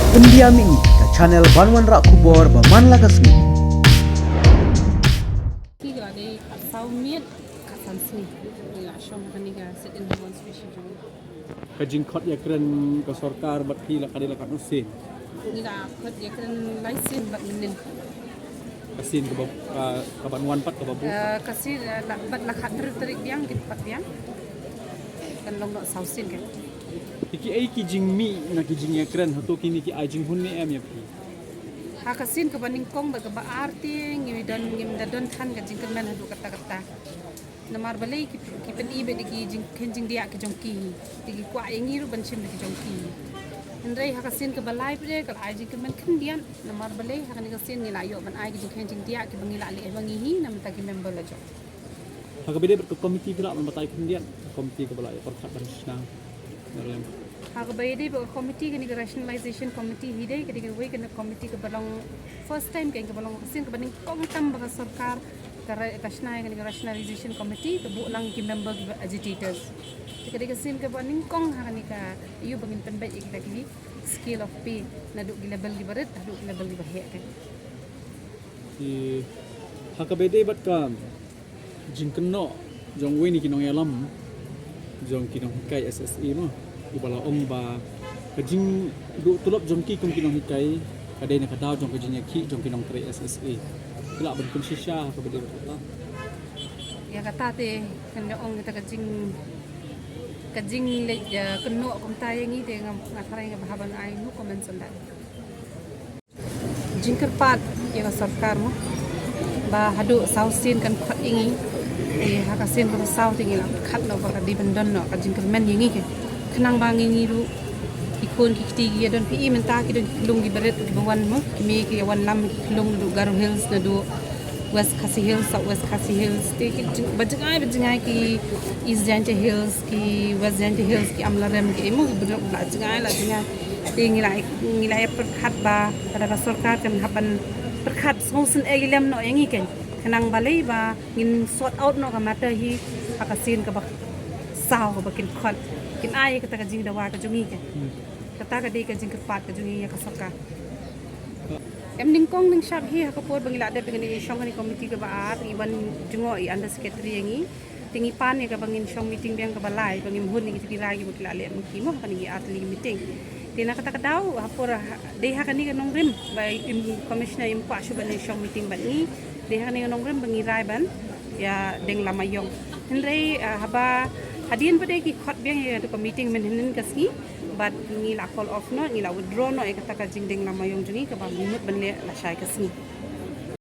Pendiam ini ke channel Banwan Rak Kubor Baman Lagasmi. Tiga day saumit kasansni ya shom kaniga sit in one species Kajing kot ya keren ke sorkar bat pila kadila kat usin. nila kot ya kan laisin bat minin Asin ke kaban wan pat ke babu. kasi bat lakat terik biang kit pat biang kan long no sausin kan Iki ai kijing mi na kijing ya keren hato kini ki ajing hun ni em ya pi. hakasin ke baning kong ba ba arti ngimi don kan ka jingkan man hadu kata namar balai ki pen ibe digi jing kenjing dia ke jongki digi kwa yengi ru banchim digi jongki Andrei hakasin ke balai pre kal ai jing man kan dian namar balai hakani kasin ngila yo ban ai jing kenjing dia ke bangila ali bangi hi nam tagi member la jo Haka bede ber komiti kala membatai kendian komiti ke balai perkat barisna. Dalam Haka bayade ba committee kani rationalization committee hidai kadi ke way kana committee ke balong first time kani ke balong kasin ke baning kong tam ba sarkar kasnai kani rationalization committee ke bu lang ki member agitators kadi kasin ke baning kong hakani ka iyu bangin penbai kita ki scale of pay na du level di barat du level di bahaya kan si haka bede bat kam jing keno jong weni kinong yalam jong kinong hikai SSE mo ubala omba kajing du tulop jong ki kum kinong hikai kadai na kadaw jong kajing ki jong kinong tre SSE kila ban kun shisha haka bede bat ya kata te kan ong kita kajing le keno kum tayangi te ngakarai ngabahaban ai nu komen sandan jingkar pat ya sarkar mo ba hadu sausin kan khat ingi hakasin ko saw tingi lang khat no ba di bandon no kajing kan men yingi ke kenang bangi ni ru ikon ki tigi don pi menta ki don lung gi beret di bawan mo kimi ki wan lam ki lung du garu hills na du west kasi hills south west kasi hills te ki bajangai ki east jante hills ki west jante hills ki amlarem ki mo bedok la jangai te ngilai perkhat ba pada sarkar kan haban perkhat sausin egilem no yangi ken kenang balai ba ngin sort out no ka matter hi hakasin ka ba saw ka ba kin khot kin ai ka ta jing dawa ka jungi ke kata ka de ka jing ka pat ka jungi ya ka saka em ning kong ning shab hi ka por bangila de bangini shong ni committee ka ba at iban jungo i under secretary yangi tingi pan ya ka bangin shong meeting biang ka balai bangim hun ni ki lagi mo kilale mo kimo ka ni atli meeting tina kata ka daw hapor de ha kani ka nong rim ba commissioner im pa shu ban shong meeting ban ni de ha ni nong rim bangi rai ban ya deng lamayong henrei haba hadien pada ki khot biang ya to meeting men hinin kaski but ngila call off no ngila withdraw no e kata ka jing deng lamayong jungi ka ba minut ban le la shai kasni